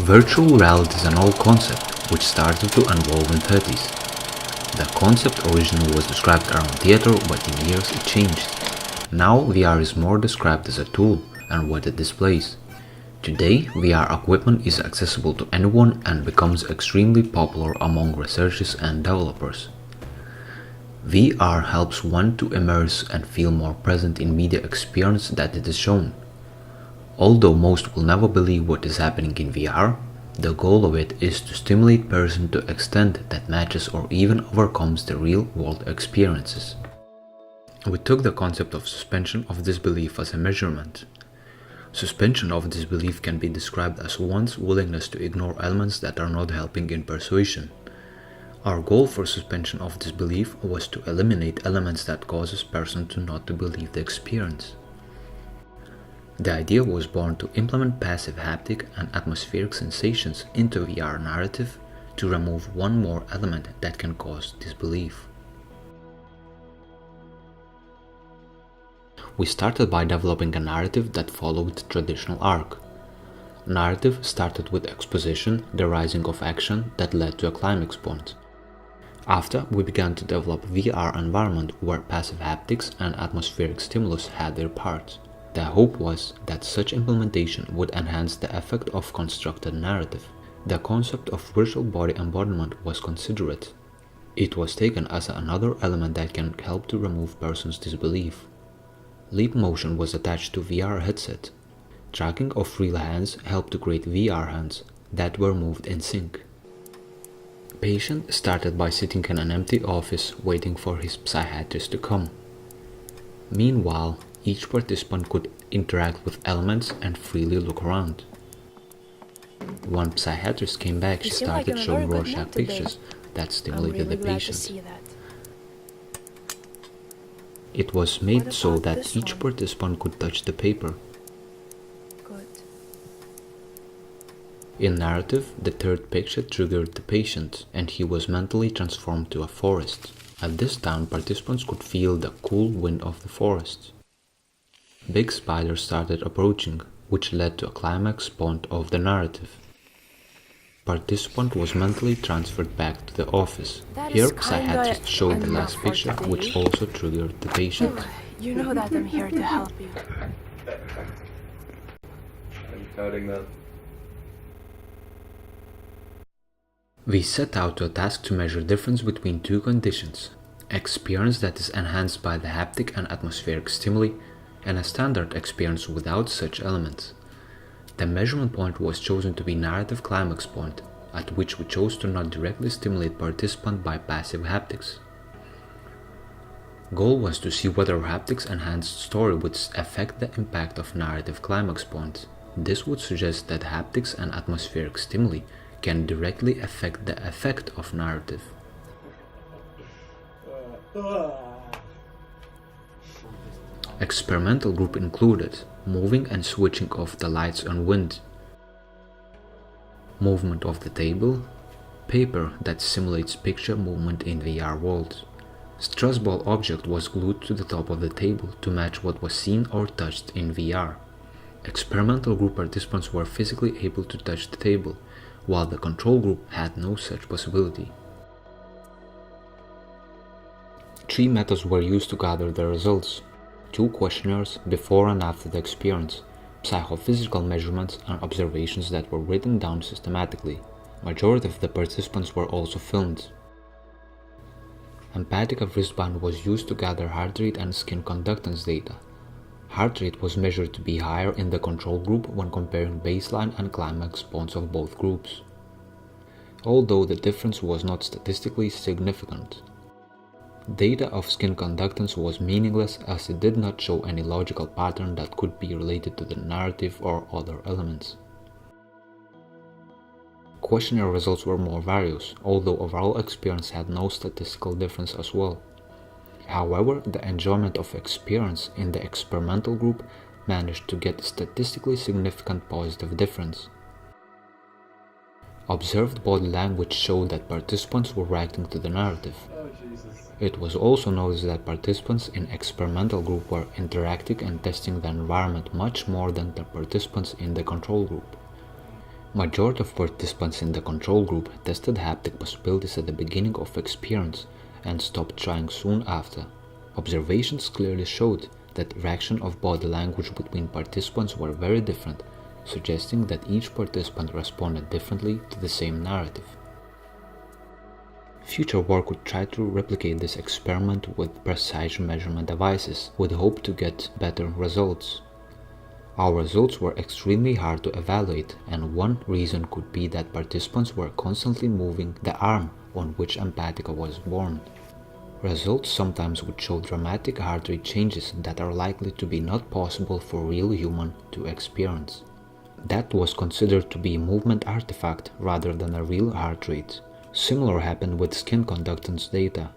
Virtual reality is an old concept which started to evolve in 30s. The concept originally was described around theater, but in years it changed. Now VR is more described as a tool and what it displays. Today, VR equipment is accessible to anyone and becomes extremely popular among researchers and developers. VR helps one to immerse and feel more present in media experience that it is shown. Although most will never believe what is happening in VR, the goal of it is to stimulate person to extent that matches or even overcomes the real-world experiences. We took the concept of suspension of disbelief as a measurement. Suspension of disbelief can be described as one's willingness to ignore elements that are not helping in persuasion. Our goal for suspension of disbelief was to eliminate elements that causes person to not to believe the experience. The idea was born to implement passive haptic and atmospheric sensations into VR narrative to remove one more element that can cause disbelief. We started by developing a narrative that followed the traditional arc. Narrative started with exposition, the rising of action that led to a climax point. After, we began to develop VR environment where passive haptics and atmospheric stimulus had their parts. The hope was that such implementation would enhance the effect of constructed narrative. The concept of virtual body embodiment was considered. It was taken as another element that can help to remove person's disbelief. Leap motion was attached to VR headset. Tracking of real hands helped to create VR hands that were moved in sync. Patient started by sitting in an empty office waiting for his psychiatrist to come. Meanwhile, each participant could interact with elements and freely look around. When psychiatrist came back, she started showing Rorschach pictures that stimulated the patient. It was made so that each participant could touch the paper. In narrative, the third picture triggered the patient, and he was mentally transformed to a forest. At this time, participants could feel the cool wind of the forest. Big spiders started approaching, which led to a climax point of the narrative. Participant was mentally transferred back to the office. Here, psychiatrist showed the last picture, which also triggered the patient. You know that I'm here to help you. I'm counting that. We set out to a task to measure difference between two conditions: experience that is enhanced by the haptic and atmospheric stimuli, and a standard experience without such elements. The measurement point was chosen to be narrative climax point, at which we chose to not directly stimulate participant by passive haptics. Goal was to see whether haptics enhanced story would affect the impact of narrative climax point. This would suggest that haptics and atmospheric stimuli can directly affect the effect of narrative. Experimental group included moving and switching off the lights and wind, movement of the table, paper that simulates picture movement in VR world. Stress ball object was glued to the top of the table to match what was seen or touched in VR. Experimental group participants were physically able to touch the table, while the control group had no such possibility. 3 methods were used to gather the results: 2 questionnaires before and after the experience, psychophysical measurements, and observations that were written down systematically. Majority of the participants were also filmed. Empathic wristband was used to gather heart rate and skin conductance data. Heart rate was measured to be higher in the control group when comparing baseline and climax points of both groups, although the difference was not statistically significant. Data of skin conductance was meaningless as it did not show any logical pattern that could be related to the narrative or other elements. Questionnaire results were more various, although overall experience had no statistical difference as well. However, the enjoyment of experience in the experimental group managed to get a statistically significant positive difference. Observed body language showed that participants were reacting to the narrative. It was also noticed that participants in experimental group were interacting and testing the environment much more than the participants in the control group. Majority of participants in the control group tested haptic possibilities at the beginning of experience and stopped trying soon after. Observations clearly showed that reaction of body language between participants were very different, suggesting that each participant responded differently to the same narrative. Future work would try to replicate this experiment with precise measurement devices, with hope to get better results. Our results were extremely hard to evaluate, and one reason could be that participants were constantly moving the arm on which Empatica was worn. Results sometimes would show dramatic heart rate changes that are likely to be not possible for real human to experience. That was considered to be a movement artifact rather than a real heart rate. Similar happened with skin conductance data.